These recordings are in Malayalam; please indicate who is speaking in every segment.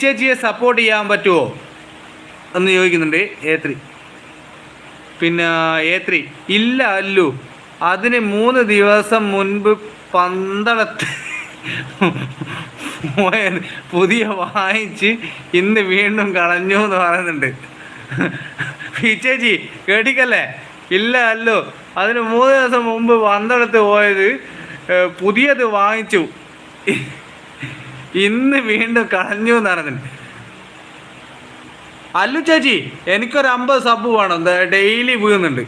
Speaker 1: ചേച്ചിയെ സപ്പോർട്ട് ചെയ്യാൻ പറ്റുമോ എന്ന് ചോദിക്കുന്നുണ്ട് A3. പിന്നെ A3 ഇല്ല അല്ലു, അതിന് 3 ദിവസം മുൻപ് പന്തളത്ത് പുതിയ വാങ്ങിച്ച് ഇന്ന് വീണ്ടും കളഞ്ഞു എന്ന് പറയുന്നുണ്ട്. ചേച്ചി കേട്ടിക്കല്ലേ? ഇല്ല അല്ലോ, അതിന് 3 ദിവസം മുമ്പ് പന്തളത്ത് പോയത് പുതിയത് വാങ്ങിച്ചു ഇന്ന് വീണ്ടും കളഞ്ഞു എന്ന് പറയുന്നുണ്ട്. അല്ലു ചേച്ചി എനിക്കൊരു 50 സബ് വേണം, ഡെയിലി വീഴുന്നുണ്ട്.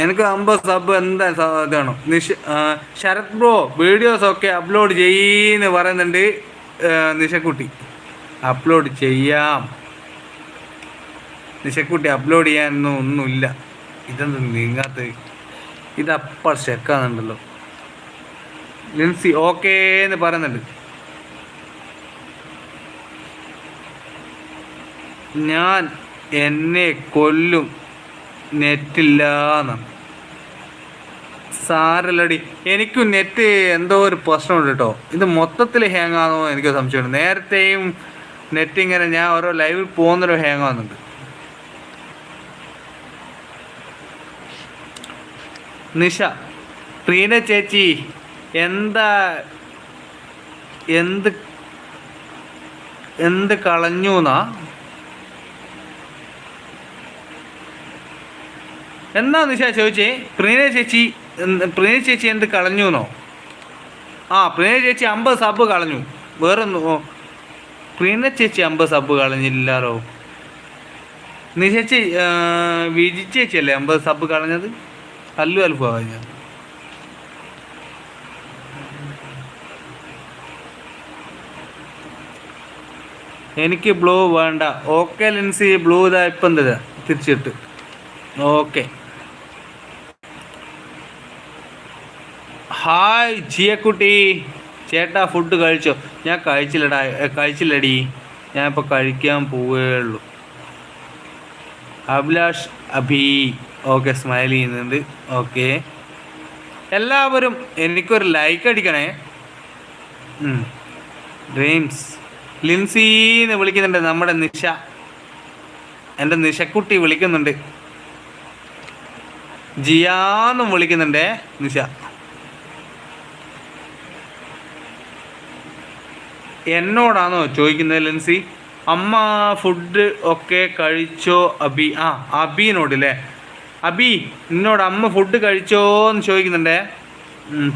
Speaker 1: എനിക്ക് 50 സബ് എന്താ ഇതാണോ? ശരത് ബ്രോ വീഡിയോസൊക്കെ അപ്ലോഡ് ചെയ്യുമെന്ന് പറയുന്നുണ്ട് നിഷക്കുട്ടി. അപ്ലോഡ് ചെയ്യാം നിഷക്കുട്ടി, അപ്ലോഡ് ചെയ്യാനൊന്നും ഒന്നുമില്ല. ഇതെന്ത് നീങ്ങാത്ത? ഇതപ്പോൾ ചെക്കാന്നുണ്ടല്ലോ. ലിൻസി ഓക്കേ എന്ന് പറയുന്നുണ്ട്. ഞാൻ എന്നെ കൊല്ലും നെറ്റില്ലാന്ന്. സാരല്ലടി, എനിക്കും നെറ്റ് എന്തോ ഒരു പ്രശ്നമുണ്ട് കേട്ടോ. ഇത് മൊത്തത്തിൽ ഹാങ് ആണോ എനിക്ക് സംശയമുണ്ട്. നേരത്തെയും നെറ്റ് ഇങ്ങനെ ഞാൻ ഓരോ ലൈവിൽ പോകുന്നൊരു ഹാങ് ആവുന്നുണ്ട്. നിഷ പ്രീന ചേച്ചി എന്താ എന്ത് കളഞ്ഞു എന്നാ? എന്നാ നിഷ ചോദിച്ചേ? പ്രീന ചേച്ചി എന്ത് കളഞ്ഞു എന്നോ? പ്രീന ചേച്ചി 50 സബ് കളഞ്ഞു. വേറൊന്നു പ്രീന ചേച്ചി 50 സബ് കളഞ്ഞില്ലാലോ. നിശേച്ചി വിജി ചേച്ചിയല്ലേ 50 സബ് കളഞ്ഞത്? അല്ലു അൽഫാ കളഞ്ഞത്. എനിക്ക് ബ്ലൂ വേണ്ട. ഓക്കെ ലിൻസി, ബ്ലൂ ഇതാ ഇപ്പം എന്താ തിരിച്ചിട്ട്. ഓക്കെ ഹായ് ജിയക്കുട്ടി ചേട്ടാ, ഫുഡ് കഴിച്ചോ? ഞാൻ കഴിച്ചില്ലടി, ഞാൻ ഇപ്പോൾ കഴിക്കാൻ പോവേ ഉള്ളൂ. അഭിലാഷ് അഭി ഓക്കെ സ്മൈൽ ചെയ്യുന്നുണ്ട്. ഓക്കെ എല്ലാവരും എനിക്കൊരു ലൈക്ക് അടിക്കണേ. ഡ്രീംസ് ലിൻസിന്ന് വിളിക്കുന്നുണ്ട് നമ്മുടെ നിഷ, എൻ്റെ നിഷക്കുട്ടി വിളിക്കുന്നുണ്ട്. ജിയാന്നും വിളിക്കുന്നുണ്ടേ നിഷ. എന്നോടാണോ ചോദിക്കുന്നത് ലിൻസി? അമ്മ ഫുഡ് ഒക്കെ കഴിച്ചോ അബി? അബീനോടല്ലേ? അബി എന്നോട് അമ്മ ഫുഡ് കഴിച്ചോ എന്ന് ചോദിക്കുന്നുണ്ടേ.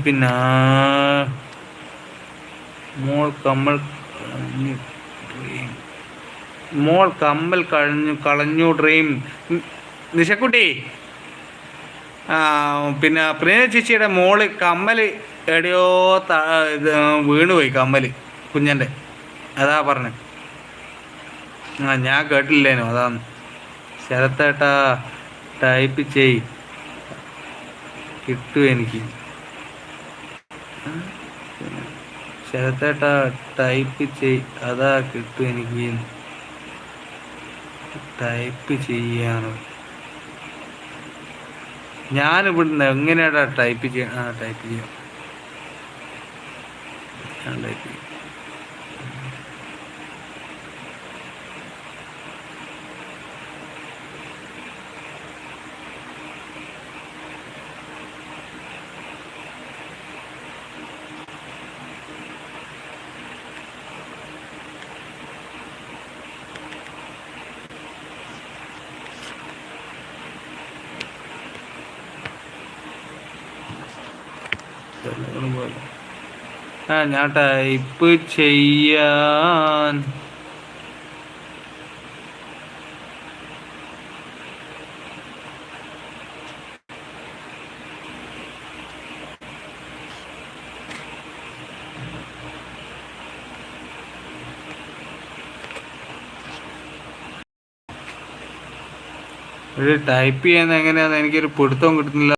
Speaker 1: പിന്നെ മോൾ കമ്മൽ കളഞ്ഞു ഡ്രീം. നിഷക്കുട്ടി പിന്നെ പ്രിയ ചേച്ചിയുടെ മോള് കമ്മൽ എവിടെയോ വീണുപോയി. കമ്മൽ കുഞ്ഞൻ്റെ, അതാ പറഞ്ഞേ. ഞാൻ കേട്ടില്ലേനോ, അതാണ്. ശരത്തേട്ടാ ടൈപ്പ് ചെയ്, കിട്ടും എനിക്ക്. ശരത്തേട്ടാ ടൈപ്പ് ചെയ്, അതാ കിട്ടും എനിക്ക്. ടൈപ്പ് ചെയ്യാനോ? ഞാനിവിടുന്ന് എങ്ങനെയാടാ ടൈപ്പ് ചെയ്യാൻ? ടൈപ്പ് ചെയ്യാം, ഞാൻ ടൈപ്പ് ചെയ്യാം. ഞാൻ ടൈപ്പ് ചെയ്യാൻ ടൈപ്പ് ചെയ്യുന്നത് എങ്ങനെയാന്ന് എനിക്കൊരു പിടുത്തവും കിട്ടുന്നില്ല.